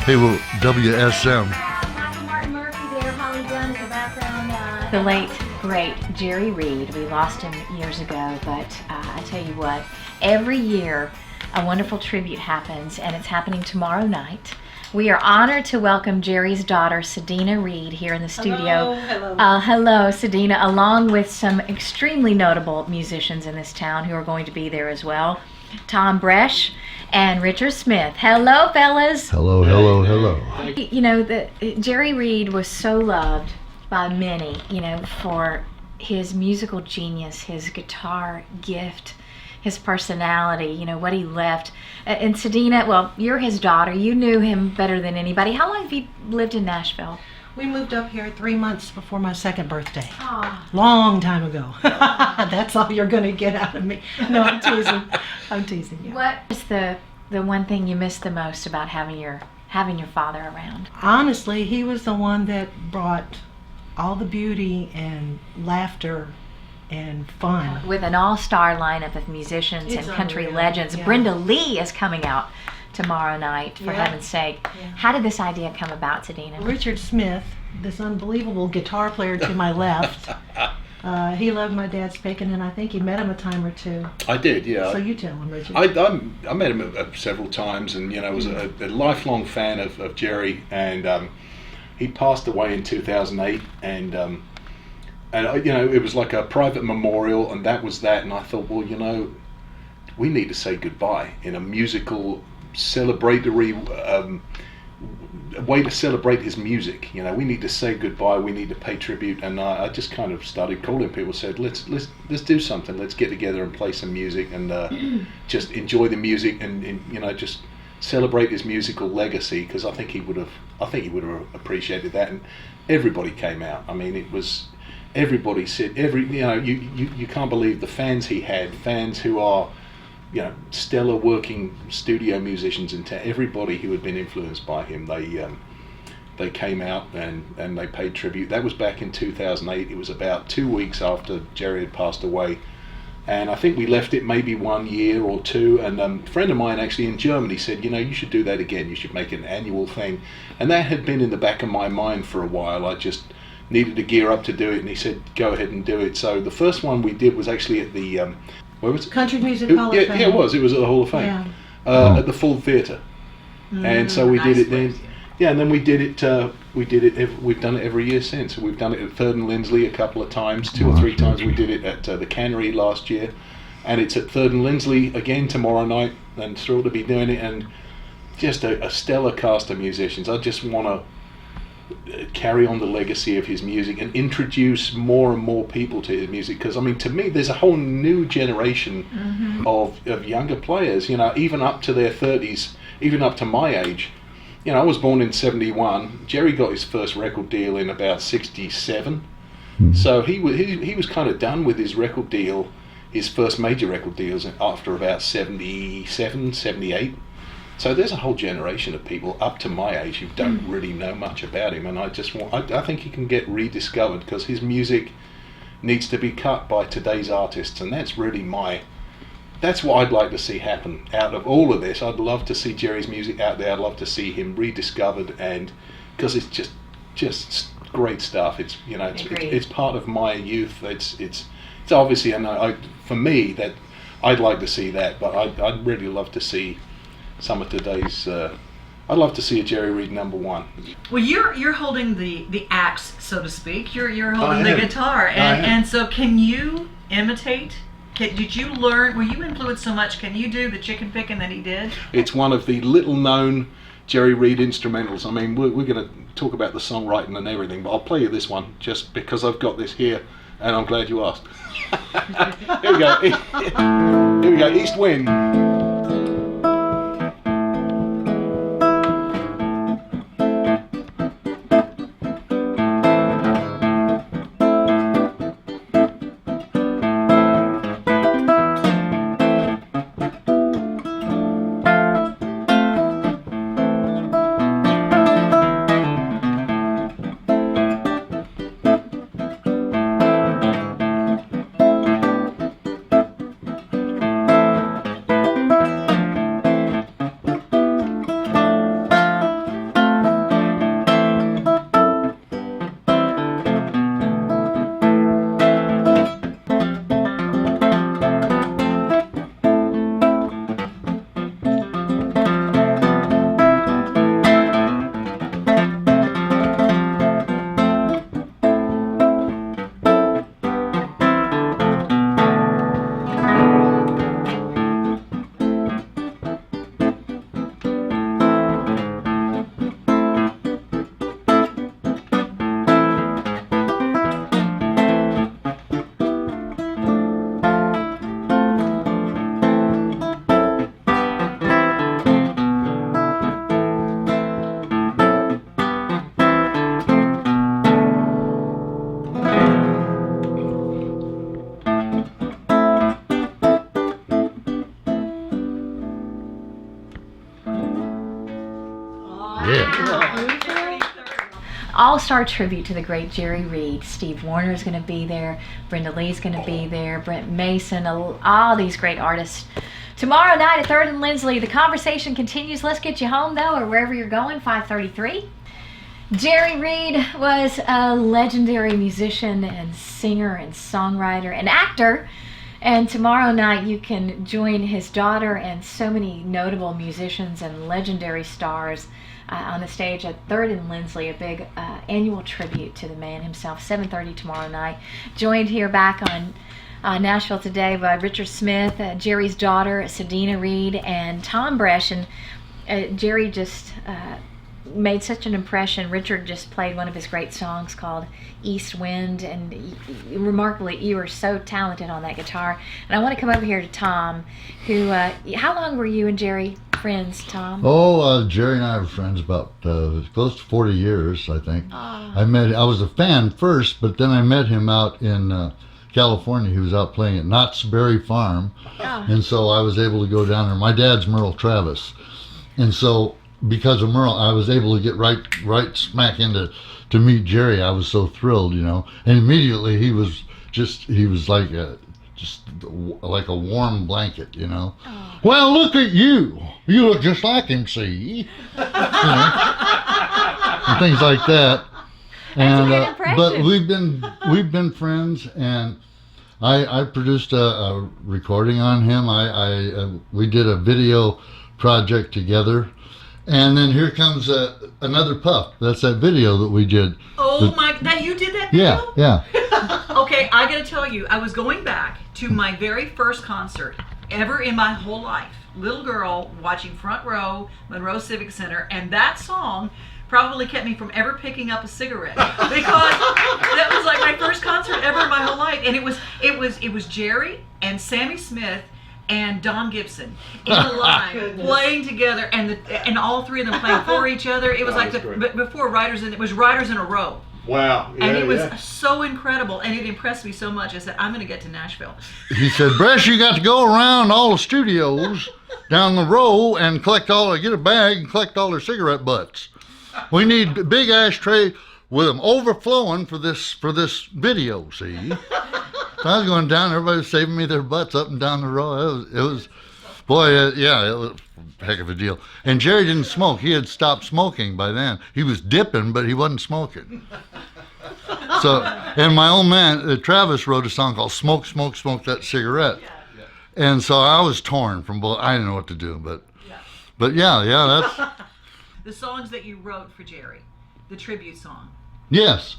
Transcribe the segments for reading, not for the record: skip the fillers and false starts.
Hey, well, WSM. Martin Murphy there, Holly Dunn in the background. The late, great Jerry Reed. We lost him years ago, but I tell you what, every year a wonderful tribute happens, and it's happening tomorrow night. We are honored to welcome Jerry's daughter, Seidina Reed, here in the studio. Hello, Seidina, along with some extremely notable musicians in this town who are going to be there as well. Thom Bresh and Richard Smith. Hello, fellas. Hello, hello, hello. You know, Jerry Reed was so loved by many, you know, for his musical genius, his guitar gift, his personality, you know, what he left. And Seidina, well, you're his daughter. You knew him better than anybody. How long have you lived in Nashville? We moved up here 3 months before my second birthday. Oh. Long time ago. That's all you're going to get out of me. No, I'm teasing. I'm teasing you. What is the one thing you miss the most about having your father around? Honestly, he was the one that brought all the beauty and laughter and fun. With an all-star lineup of musicians It's and country unreal, legends. yeah. Brenda Lee is coming out tomorrow night, for Yeah. heaven's sake. Yeah. How did this idea come about, Seidina? Richard Smith, this unbelievable guitar player to my left, he loved my dad's picking, and I think he met him a time or two. I did, yeah. So you tell him, Richard. I met him several times, and you know, was a lifelong fan of Jerry, and he passed away in 2008, and you know, it was like a private memorial, and that was that. And I thought, well, you know, we need to say goodbye in a musical, celebratory way to celebrate his music. You know, we need to say goodbye. We need to pay tribute. And I just kind of started calling people. Said, let's do something. Let's get together and play some music and just enjoy the music and you know, just celebrate his musical legacy, because I think he would have appreciated that. And everybody came out. I mean, it was. Everybody said, you know, you can't believe the fans he had, fans who are, you know, stellar working studio musicians in town. Everybody who had been influenced by him, they came out and they paid tribute. That was back in 2008. It was about 2 weeks after Jerry had passed away, and I think we left it maybe 1 year or two. And a friend of mine actually in Germany said, you know, you should do that again. You should make it an annual thing. And that had been in the back of my mind for a while. I just needed to gear up to do it, and he said, go ahead and do it. So the first one we did was actually at the where was it? Country Music Hall of Fame. Yeah, it was at the Hall of Fame. Yeah. At the Full Theatre. And so we did it then. Yeah, and then we did it. We've done it every year since. We've done it at Third and Lindsley a couple of times, 2 or 3 times. We did it at the Cannery last year, and it's at Third and Lindsley again tomorrow night. And thrilled to be doing it, and just a stellar cast of musicians. I just want to carry on the legacy of his music and introduce more and more people to his music, because I mean, to me, there's a whole new generation of younger players, you know, even up to their 30s, even up to my age. You know, I was born in 71. Jerry got his first record deal in about 67. So he was kind of done with his record deal, his first major record deals, after about 77, 78. So there's a whole generation of people up to my age who don't really know much about him, and I think he can get rediscovered, because his music needs to be cut by today's artists, and that's really that's what I'd like to see happen out of all of this. I'd love to see Jerry's music out there. I'd love to see him rediscovered, and because it's just great stuff. It's, you know, it's part of my youth. It's obviously, and for me, that I'd like to see that, but I'd really love to see some of today's. I'd love to see a Jerry Reed #1. Well, you're holding the axe, so to speak. You're holding the guitar, and so can you imitate? Did you learn? Were you influenced so much? Can you do the chicken picking that he did? It's one of the little known Jerry Reed instrumentals. I mean, we're going to talk about the songwriting and everything, but I'll play you this one just because I've got this here, and I'm glad you asked. Here we go. Here we go. East Wind. all-star tribute to the great Jerry Reed. Steve Warner is going to be there. Brenda Lee's going to be there. Brent Mason, all these great artists. Tomorrow night at 3rd and Lindsley, the conversation continues. Let's get you home, though, or wherever you're going, 533. Jerry Reed was a legendary musician and singer and songwriter and actor. And tomorrow night you can join his daughter and so many notable musicians and legendary stars on the stage at 3rd and Lindsley, a big annual tribute to the man himself, 7:30 tomorrow night. Joined here back on Nashville Today by Richard Smith, Jerry's daughter, Seidina Reed, and Thom Bresh. And Jerry just made such an impression. Richard just played one of his great songs called East Wind, and remarkably, you were so talented on that guitar. And I want to come over here to Thom, who, how long were you and Jerry friends, Thom? Jerry and I were friends about close to 40 years, I think. Oh. I was a fan first, but then I met him out in California. He was out playing at Knott's Berry Farm, and so I was able to go down there. My dad's Merle Travis, and so because of Merle, I was able to get right smack into to meet Jerry. I was so thrilled, and immediately he was like like a warm blanket, Oh. Well, look at you. You look just like him, see? And things like that. And That's a good impression. but we've been friends, and I produced a recording on him. We did a video project together, and then here comes another puff. That's that video that we did. Oh my! That you did that video? Yeah. Okay, I gotta tell you, I was going back to my very first concert ever in my whole life. Little girl watching front row, Monroe Civic Center, and that song probably kept me from ever picking up a cigarette because that was like my first concert ever in my whole life, and it was Jerry and Sammy Smith and Don Gibson in a line playing together, and all three of them playing for each other. It was like before Riders in a Row. Wow. Yeah, And it was so incredible, and it impressed me so much. I said, I'm going to get to Nashville. He said, Bresh, you got to go around all the studios down the row and get a bag and collect all their cigarette butts. We need a big ashtray with them overflowing for this video, see? So I was going down, everybody was saving me their butts up and down the row. It was it was a heck of a deal. And Jerry didn't smoke. He had stopped smoking by then. He was dipping, but he wasn't smoking. So, and my old man, Travis, wrote a song called Smoke, Smoke, Smoke That Cigarette. And so I was torn from both. I didn't know what to do, but that's... The songs that you wrote for Jerry, the tribute song. Yes,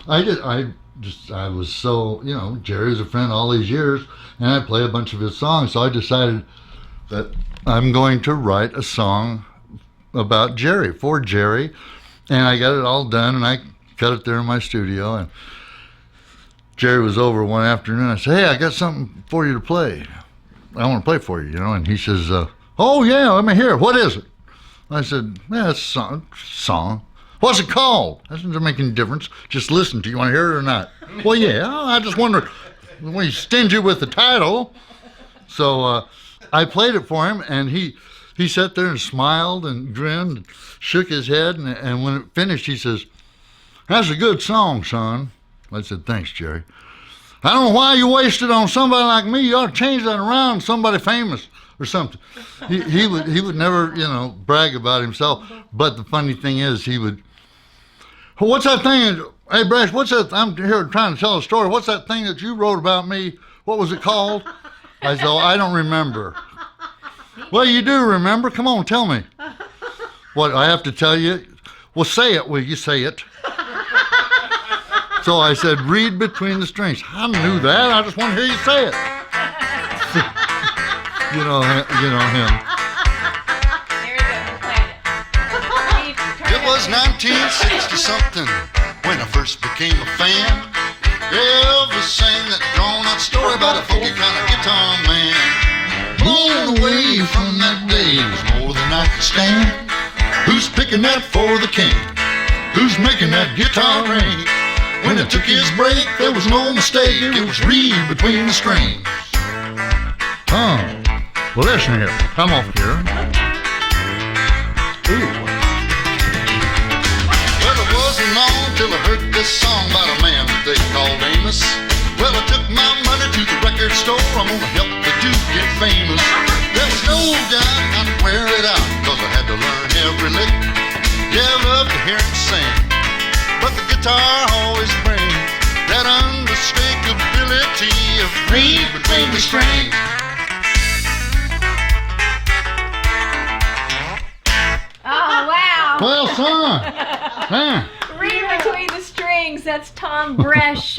I did. I was so, Jerry was a friend all these years, and I play a bunch of his songs, so I decided that I'm going to write a song about Jerry, for Jerry, and I got it all done, and I cut it there in my studio, and Jerry was over one afternoon. I said, hey, I got something for you to play. I want to play for you, and he says, oh yeah, let me hear it. What is it? I said, yeah, it's a song. What's it called? That doesn't make any difference. Just listen to it. You want to hear it or not? Well, yeah, I just wonder when you stingy with the title. So I played it for him, and he sat there and smiled and grinned and shook his head, and when it finished, he says, that's a good song, son. I said, thanks, Jerry. I don't know why you wasted on somebody like me. You ought to change that around, somebody famous or something. He would never, brag about himself. But the funny thing is, he would, what's that thing? Hey, Bresh, what's that? I'm here trying to tell a story. What's that thing that you wrote about me? What was it called? I said, I don't remember. Well, you do remember. Come on, tell me. What, I have to tell you? Well, say it. Will you say it? So I said, read between the strings. I knew that. I just want to hear you say it. You know him. It was 1960-something when I first became a fan. Elvis sang that drawn-out story about a funky kind of guitar man. Blown away from that day was more than I could stand. Who's picking that for the king? Who's making that guitar ring? When it took his break, there was no mistake. It was read between the strings. Oh, well, listen here. Come off here. Ooh. Well, it wasn't long till song about a man that they called Amos. Well, I took my money to the record store. I'm gonna help the dude get famous. There's no doubt I'd wear it out, cause I had to learn every lick. Yeah, I love to hear him sing, but the guitar always brings that unmistakability of read between the strings. Oh, wow. Well sung. Huh. Read between the strings. That's Thom Bresh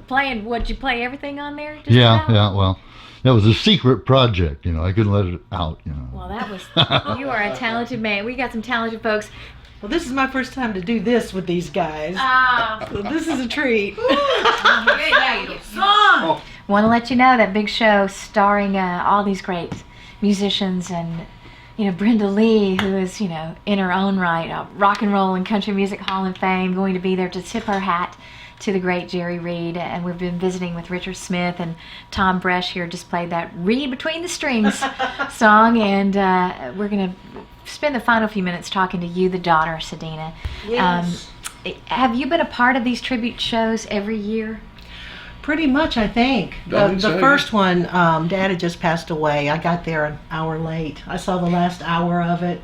playing. What'd you play everything on there? Just Yeah, about? yeah, well, that was a secret project, I couldn't let it out, Well, that was. You are a talented man. We got some talented folks. Well, this is my first time to do this with these guys. So this is a treat. Song. Want to let you know that big show starring all these great musicians and Brenda Lee, who is in her own right a rock and roll and country music hall of fame, going to be there to tip her hat to the great Jerry Reed. And we've been visiting with Richard Smith, and Thom Bresh here just played that Read Between the Strings song, and we're going to spend the final few minutes talking to you, the daughter, Seidina. Yes. Have you been a part of these tribute shows every year? Pretty much, I think. The first one, Dad had just passed away. I got there an hour late. I saw the last hour of it,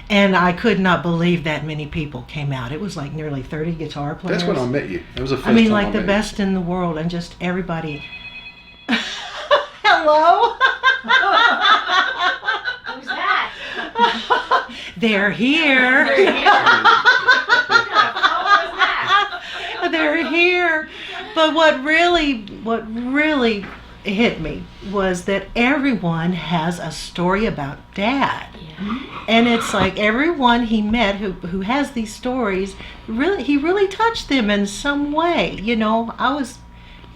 and I could not believe that many people came out. It was like nearly 30 guitar players. That's when I met you. That was the first I mean, time like I the met best in the world, and just everybody. Hello? Who's that? They're here. They're here. But what really hit me was that everyone has a story about Dad. And it's like everyone he met who has these stories, he really touched them in some way. He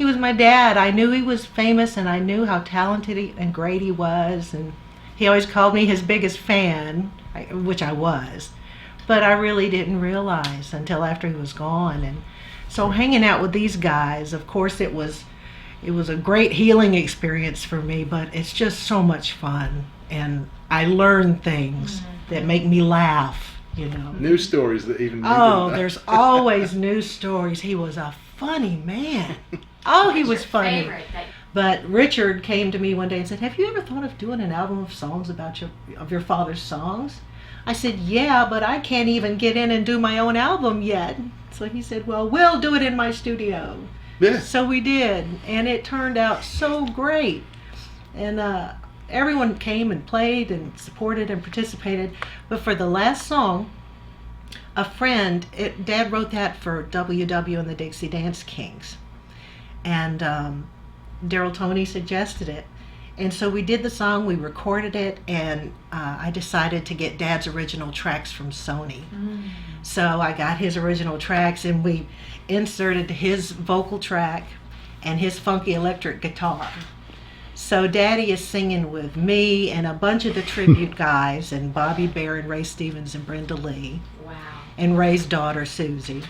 was my dad. I knew he was famous, and I knew how talented and great he was, and he always called me his biggest fan, which I was. But I really didn't realize until after he was gone. And so hanging out with these guys, of course, it was a great healing experience for me, but it's just so much fun, and I learn things that make me laugh, New stories that even you Oh, didn't know. there's always new stories. He was a funny man. Oh, he was funny. Favorite that But Richard came to me one day and said, "Have you ever thought of doing an album of songs about your father's songs?" I said, "Yeah, but I can't even get in and do my own album yet." So he said, "Well, we'll do it in my studio." Yeah. So we did, and it turned out so great. And everyone came and played and supported and participated. But for the last song, a friend, Dad wrote that for WW and the Dixie Dance Kings. And Daryl Toney suggested it. And so we did the song, we recorded it, and I decided to get Dad's original tracks from Sony. So I got his original tracks, and we inserted his vocal track and his funky electric guitar. So Daddy is singing with me and a bunch of the tribute guys, and Bobby Bear and Ray Stevens and Brenda Lee, wow. and Ray's daughter Susie.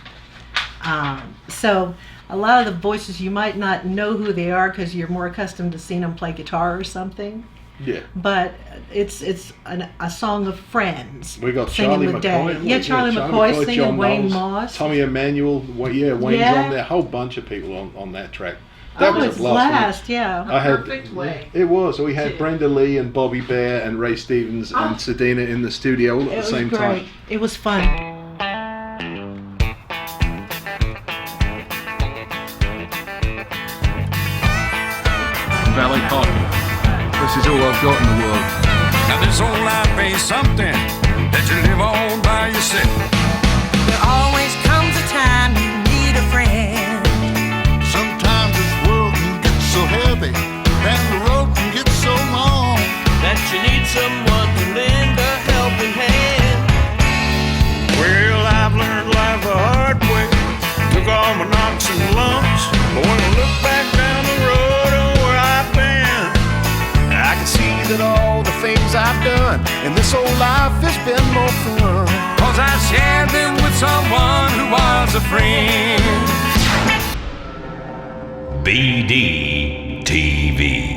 So a lot of the voices you might not know who they are because you're more accustomed to seeing them play guitar or something. Yeah. But it's a song of friends. We got singing Charlie with McCoy. Daddy. Yeah, Charlie McCoy singing, John Wayne Knowles, Moss. Tommy Emmanuel. Wayne's Yeah. on there. A whole bunch of people on that track. That was it's a blast. last, yeah. I had, Perfect way. It was. We had Brenda Lee and Bobby Bear and Ray Stevens and Seidina in the studio all at It the was same great. time. It was fun. Valley Coffee. This is all I've got in the world. Now this whole life ain't something that you live on by yourself. There always comes a time you need a friend. Sometimes this world can get so heavy, and the road can get so long, That you need someone to lend a helping hand. Well, I've learned life the hard way. Took all my knocks and lumps. But when I look back down the road of where I've been, I can see that all the things I've done in this old life has been more fun. 'Cause I shared them with someone who was a friend. BD TV.